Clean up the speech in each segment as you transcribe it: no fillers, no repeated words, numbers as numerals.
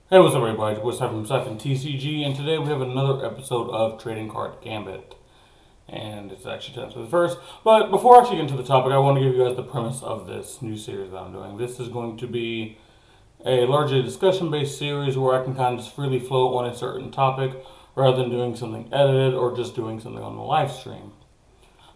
Hey, what's up, everybody? What's up from Seth and TCG, and today we have another episode of Trading Card Gambit. And it's actually time for the first. But before I actually get into the topic, I want to give you guys the premise of this new series that I'm doing. This is going to be a largely discussion based series where I can kind of just freely float on a certain topic rather than doing something edited or just doing something on the live stream.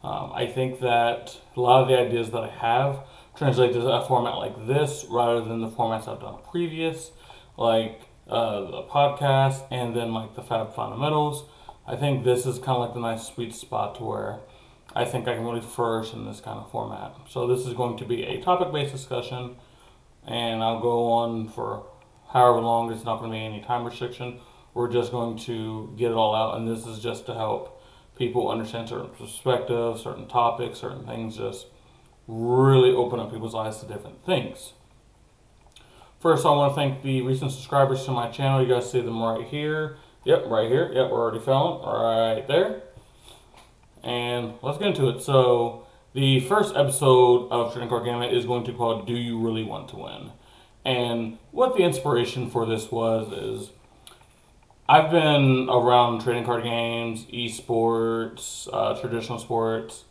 I think that a lot of the ideas that I have translate to a format like this rather than the formats I've done previous, like the podcast and then like the Fab Fundamentals. I think this is kind of like the nice sweet spot to where I think I can really flourish in this kind of format. So this is going to be a topic-based discussion, and I'll go on for however long. It's not going to be any time restriction. We're just going to get it all out, and this is just to help people understand certain perspectives, certain topics, certain things, just really open up people's eyes to different things. First, I want to thank the recent subscribers to my channel. You guys see them right here. Yep, right here. Yep, we're already filming right there. And let's get into it. So, the first episode of Trading Card Gambit is going to be called Do You Really Want to Win? And what the inspiration for this was is I've been around trading card games, esports, traditional sports,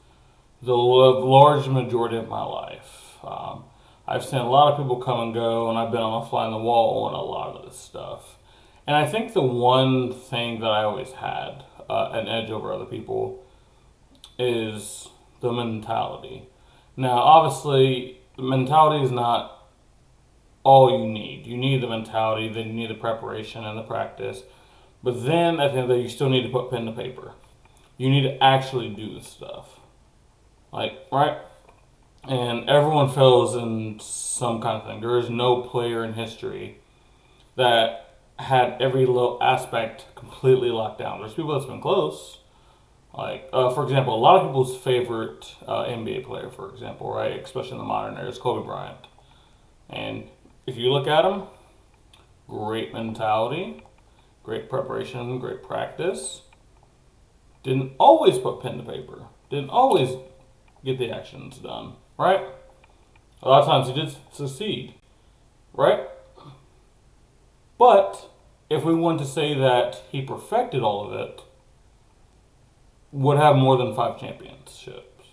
the large majority of my life. I've seen a lot of people come and go, and I've been on a fly on the wall on a lot of this stuff. And I think the one thing that I always had an edge over other people is the mentality. Now, obviously, the mentality is not all you need. You need the mentality, then you need the preparation and the practice. But then at the end of the day, you still need to put pen to paper. You need to actually do the stuff. Like, right? And everyone fails in some kind of thing. There is no player in history that had every little aspect completely locked down. There's people that's been close. Like, for example, a lot of people's favorite NBA player, for example, right? Especially in the modern era, is Kobe Bryant. And if you look at him, great mentality, great preparation, great practice. Didn't always put pen to paper. Didn't always get the actions done, right? A lot of times he did succeed, right? But if we want to say that he perfected all of it, would have more than 5 championships.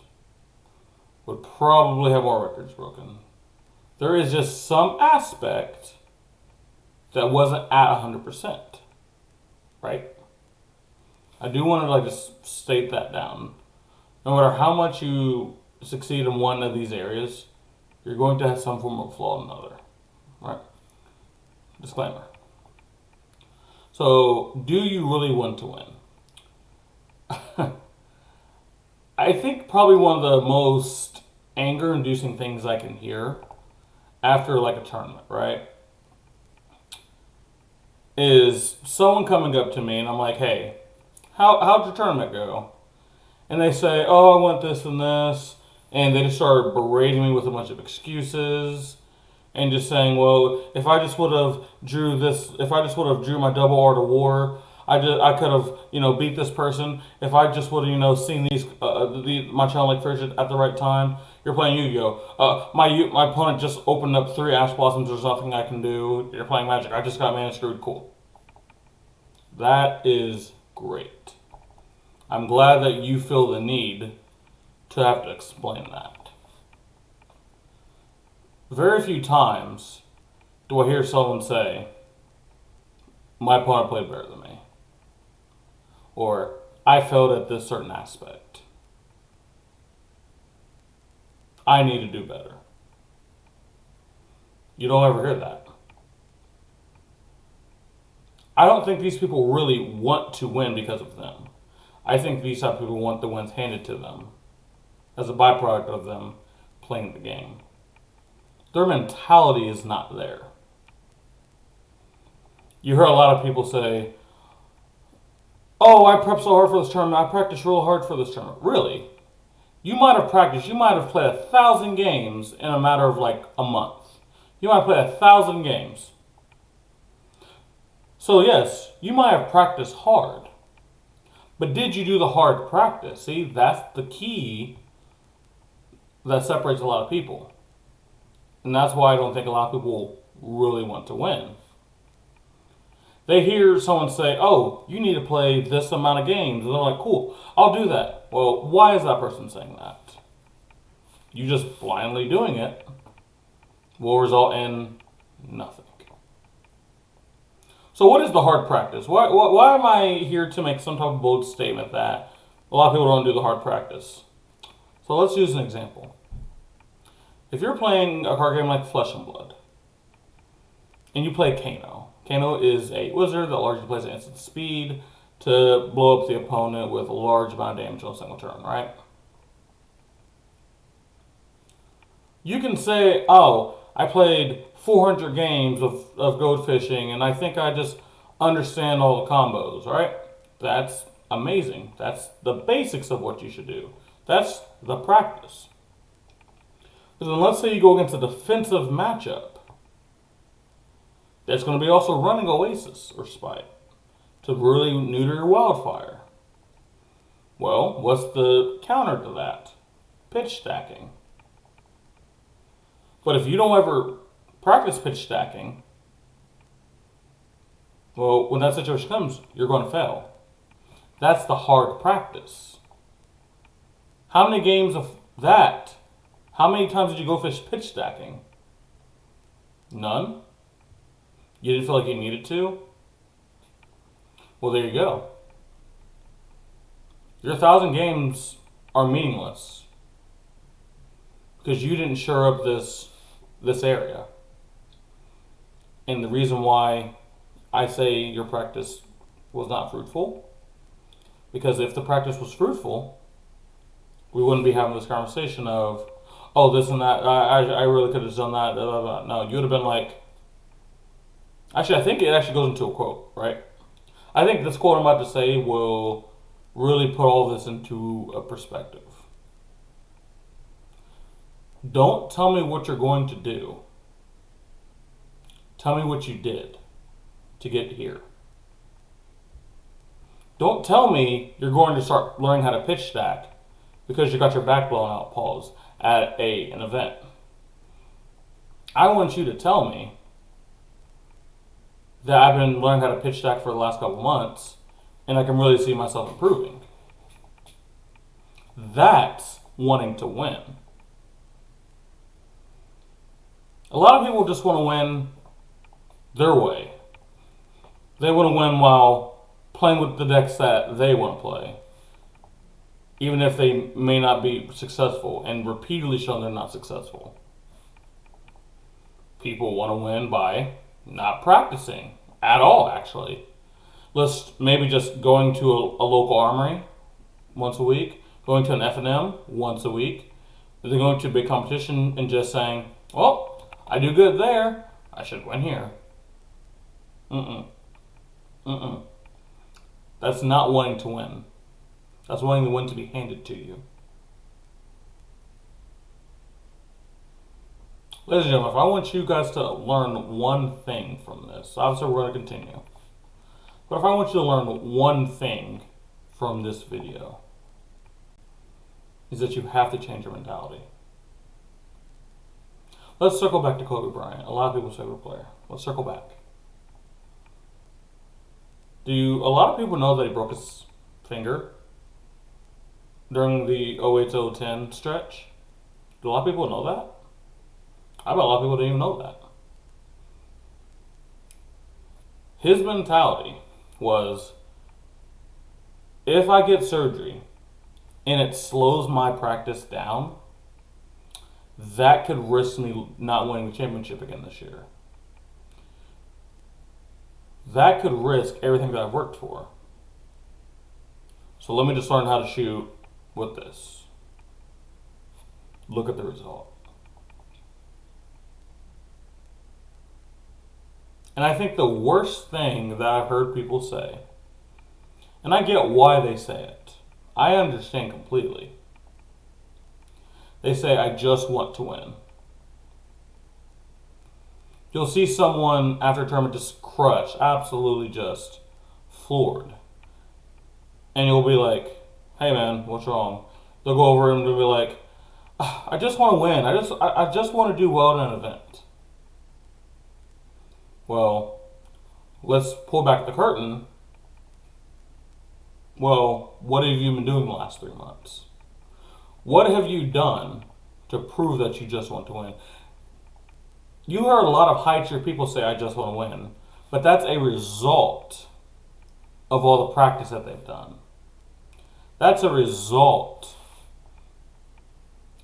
Would probably have more records broken. There is just some aspect that wasn't at 100%. Right? I do want to just state that down. No matter how much you succeed in one of these areas, you're going to have some form of flaw in another. Right? Disclaimer. So, do you really want to win? I think probably one of the most anger-inducing things I can hear after like a tournament, right? Is someone coming up to me and I'm like, hey, how'd your tournament go? And they say, oh, I went this and this. And they just start berating me with a bunch of excuses and just saying, well, if I just would have drew my double Art of War, I could have, beat this person. If I just would have, seen these, my Channel Lake Frigid at the right time. You're playing Yu-Gi-Oh! My opponent just opened up 3 Ash Blossoms. There's nothing I can do. You're playing Magic. I just got mana screwed. Cool. That is great. I'm glad that you feel the need to have to explain that. Very few times do I hear someone say, my opponent played better than me. Or, I failed at this certain aspect. I need to do better. You don't ever hear that. I don't think these people really want to win because of them. I think these type of people want the wins handed to them as a byproduct of them playing the game. Their mentality is not there. You hear a lot of people say, oh, I prepped so hard for this tournament. I practiced real hard for this tournament. Really? You might have played 1,000 games in a matter of like a month. You might have played 1,000 games. So yes, you might have practiced hard. But did you do the hard practice? See, that's the key that separates a lot of people. And that's why I don't think a lot of people really want to win. They hear someone say, oh, you need to play this amount of games. And they're like, cool, I'll do that. Well, why is that person saying that? You just blindly doing it will result in nothing. So what is the hard practice? Why am I here to make some type of bold statement that a lot of people don't do the hard practice? So let's use an example. If you're playing a card game like Flesh and Blood, and you play Kano. Kano is a wizard that largely plays at instant speed to blow up the opponent with a large amount of damage on a single turn, right? You can say, oh, I played 400 games of gold fishing and I think I just understand all the combos, right? That's amazing. That's the basics of what you should do. That's the practice. Because then let's say you go against a defensive matchup that's going to be also running Oasis or Spite to really neuter your Wildfire. Well, what's the counter to that? Pitch stacking. But if you don't ever practice pitch stacking, well, when that situation comes, you're going to fail. That's the hard practice. How many games of that? How many times did you go fish pitch stacking? None? You didn't feel like you needed to? Well, there you go. Your 1,000 games are meaningless because you didn't shore up this area. And the reason why I say your practice was not fruitful, because if the practice was fruitful, we wouldn't be having this conversation of, oh, this and that, I really could have done that, blah, blah, blah. No, you would have been like, actually, I think it actually goes into a quote, right? I think this quote I'm about to say will really put all this into a perspective. Don't tell me what you're going to do. Tell me what you did to get here. Don't tell me you're going to start learning how to pitch stack because you got your back blown out, pause, at an event. I want you to tell me that I've been learning how to pitch stack for the last couple months and I can really see myself improving. That's wanting to win. A lot of people just want to win their way. They want to win while playing with the decks that they want to play, even if they may not be successful, and repeatedly shown they're not successful. People want to win by not practicing at all, actually. Let's maybe just going to a local armory once a week, going to an F&M once a week, then going to a big competition and just saying, well, I do good there, I should win here. That's not wanting to win. That's wanting the win to be handed to you. Ladies and gentlemen, if I want you guys to learn one thing from this, obviously we're going to continue, but if I want you to learn one thing from this video, is that you have to change your mentality. Let's circle back to Kobe Bryant, a lot of people's favorite player. Let's circle back. A lot of people know that he broke his finger during the 08-010 stretch? Do a lot of people know that? I bet a lot of people didn't even know that. His mentality was, if I get surgery and it slows my practice down, that could risk me not winning the championship again this year. That could risk everything that I've worked for. So let me just learn how to shoot with this. Look at the result. And I think the worst thing that I've heard people say, and I get why they say it, I understand completely. They say, I just want to win. You'll see someone after a tournament just crush, absolutely just floored. And you'll be like, hey man, what's wrong? They'll go over and they'll be like, I just want to win. I just want to do well in an event. Well, let's pull back the curtain. Well, what have you been doing the last 3 months? What have you done to prove that you just want to win? You heard a lot of high-tier people say, I just want to win. But that's a result of all the practice that they've done. That's a result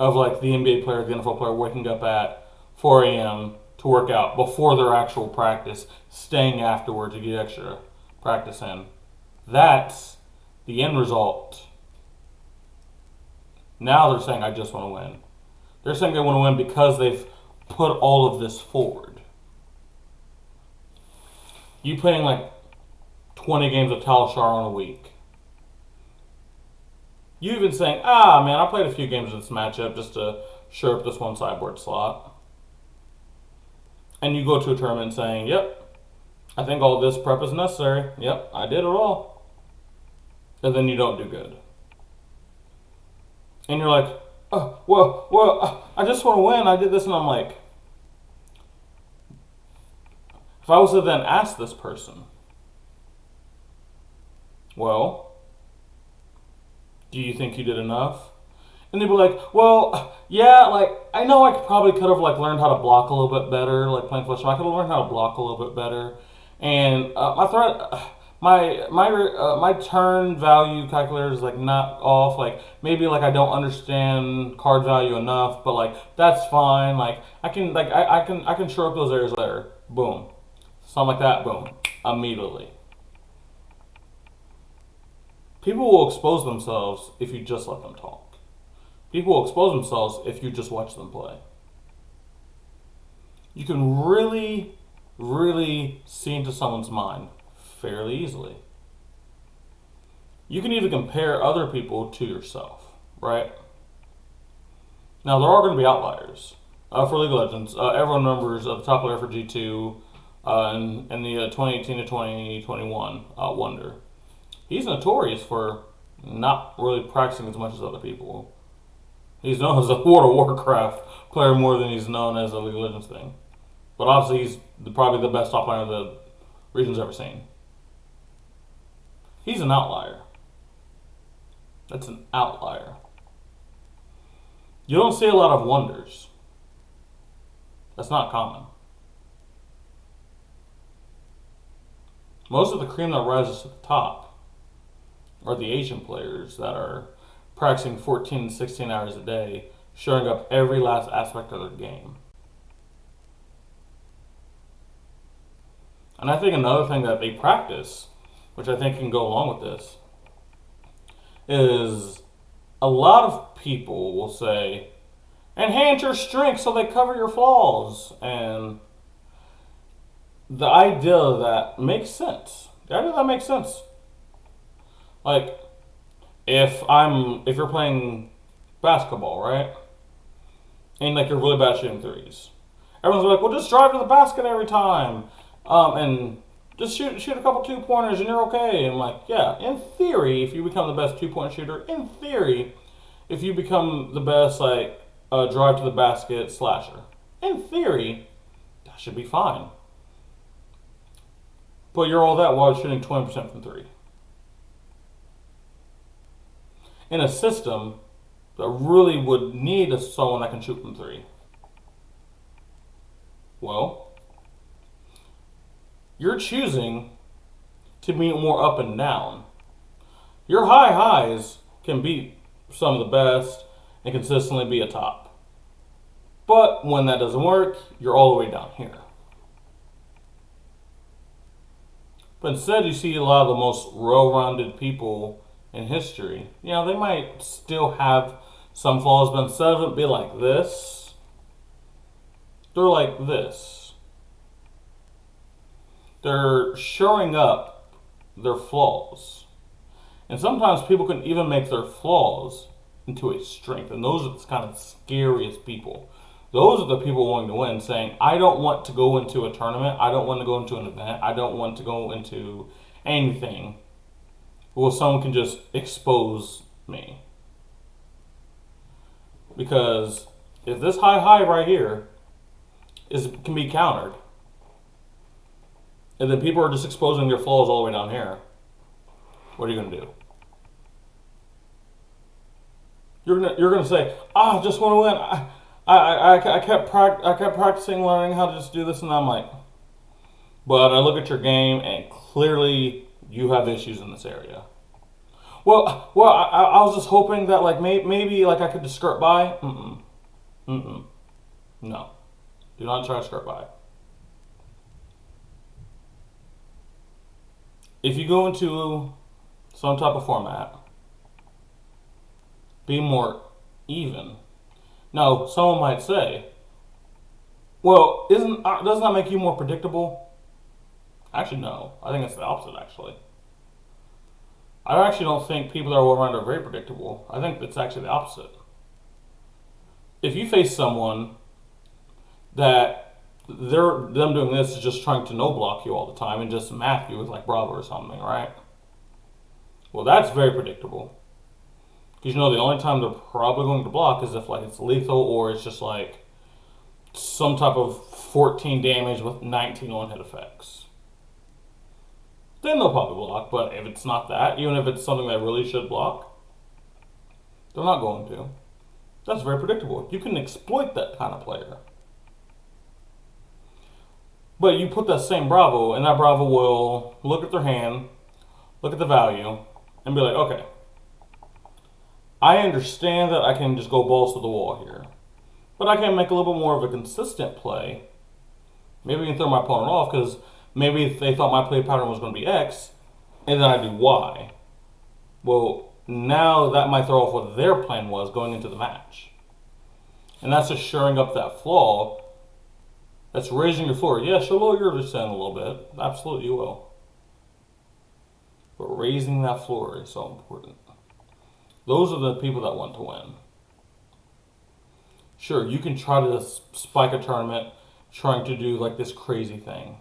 of like the NBA player, the NFL player waking up at 4 a.m. to work out before their actual practice, staying afterward to get extra practice in. That's the end result. Now they're saying, I just want to win. They're saying they want to win because they've put all of this forward. You playing like 20 games of Tal Shar in a week. You even saying, man, I played a few games of this matchup just to shore up this one sideboard slot. And you go to a tournament saying, yep, I think all this prep is necessary. Yep, I did it all. And then you don't do good. And you're like, I just want to win. I did this. And I'm like, if I was to then ask this person, well, do you think you did enough? And they'd be like, well, yeah, like, I know I probably could have, like, learned how to block a little bit better, like, playing Flesh. I could have learned how to block a little bit better. And my turn value calculator is, like, not off. Like, maybe, like, I don't understand card value enough, but, like, that's fine. Like, I can shore up those areas later. Boom. Something like that, boom. Immediately. People will expose themselves if you just let them talk. People will expose themselves if you just watch them play. You can really, really see into someone's mind fairly easily. You can even compare other people to yourself, right? Now, there are going to be outliers. For League of Legends, everyone remembers the top player for G2 in the 2018 to 2021 Wonder. He's notorious for not really practicing as much as other people. He's known as a World of Warcraft player more than he's known as a League of Legends thing. But obviously he's probably the best top laner the region's ever seen. He's an outlier. That's an outlier. You don't see a lot of wonders. That's not common. Most of the cream that rises to the top are the Asian players that are practicing 14 to 16 hours a day, showing up every last aspect of their game. And I think another thing that they practice, which I think can go along with this, is a lot of people will say, enhance your strength so they cover your flaws. And the idea that makes sense. Like, if you're playing basketball, right? And like you're really bad shooting threes. Everyone's like, well, just drive to the basket every time. And just shoot a couple 2-pointers and you're okay. And like, yeah, in theory, if you become the best 2-point shooter, in theory, if you become the best like drive to the basket slasher, in theory, that should be fine. But you're all that while shooting 20% from 3. In a system that really would need someone that can shoot from 3. Well, you're choosing to be more up and down. Your high highs can beat some of the best and consistently be a top. But when that doesn't work, you're all the way down here. But instead, you see a lot of the most well-rounded people in history. You know, they might still have some flaws, but instead of it be like this, they're like this. They're showing up their flaws. And sometimes people can even make their flaws into a strength. And those are the kind of scariest people. Those are the people wanting to win, saying, I don't want to go into a tournament. I don't want to go into an event. I don't want to go into anything. Well, someone can just expose me. Because if this high right here can be countered, and then people are just exposing their flaws all the way down here, what are you going to do? You're gonna say, I just want to win. I kept practicing, learning how to just do this, and I'm like, but I look at your game, and clearly you have issues in this area. Well, I was just hoping that like maybe like I could just skirt by. No, do not try to skirt by. If you go into some type of format, be more even. Now, someone might say, well, doesn't that make you more predictable? Actually, no. I think it's the opposite, actually. I actually don't think people that are around are very predictable. I think it's actually the opposite. If you face someone that them doing this is just trying to no block you all the time and just map you with like Bravo or something, right? Well, that's very predictable. Because you know the only time they're probably going to block is if like it's lethal or it's just like some type of 14 damage with 19 one-hit effects. Then they'll probably block, but if it's not that, even if it's something that really should block, they're not going to. That's very predictable. You can exploit that kind of player. But you put that same Bravo, and that Bravo will look at their hand, look at the value, and be like, okay, I understand that I can just go balls to the wall here, but I can make a little bit more of a consistent play. Maybe I can throw my opponent off because maybe they thought my play pattern was going to be X, and then I do Y. Well, now that might throw off what their plan was going into the match. And that's just shoring up that flaw. That's raising your floor. Yes, you'll lower your descent a little bit. Absolutely, you will. But raising that floor is so important. Those are the people that want to win. Sure, you can try to spike a tournament trying to do like this crazy thing.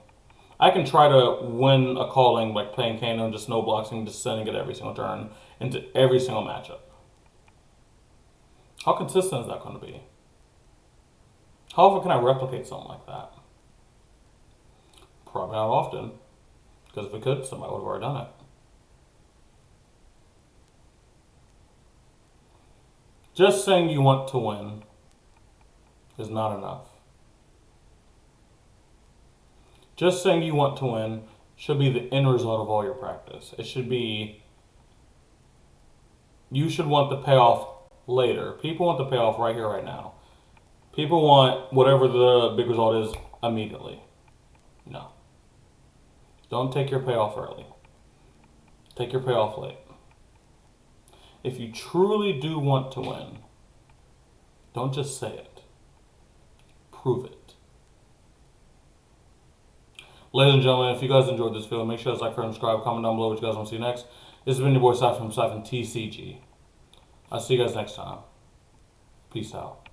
I can try to win a calling like playing Kano and just no blocking, just sending it every single turn into every single matchup. How consistent is that going to be? How often can I replicate something like that? Probably not often. Because if we could, somebody would have already done it. Just saying you want to win is not enough. Just saying you want to win should be the end result of all your practice. It should be, you should want the payoff later. People want the payoff right here, right now. People want whatever the big result is immediately. No. Don't take your payoff early. Take your payoff late. If you truly do want to win, don't just say it. Prove it. Ladies and gentlemen, if you guys enjoyed this video, make sure to like, subscribe, comment down below what you guys want to see next. This has been your boy Cypher from TCG. I'll see you guys next time. Peace out.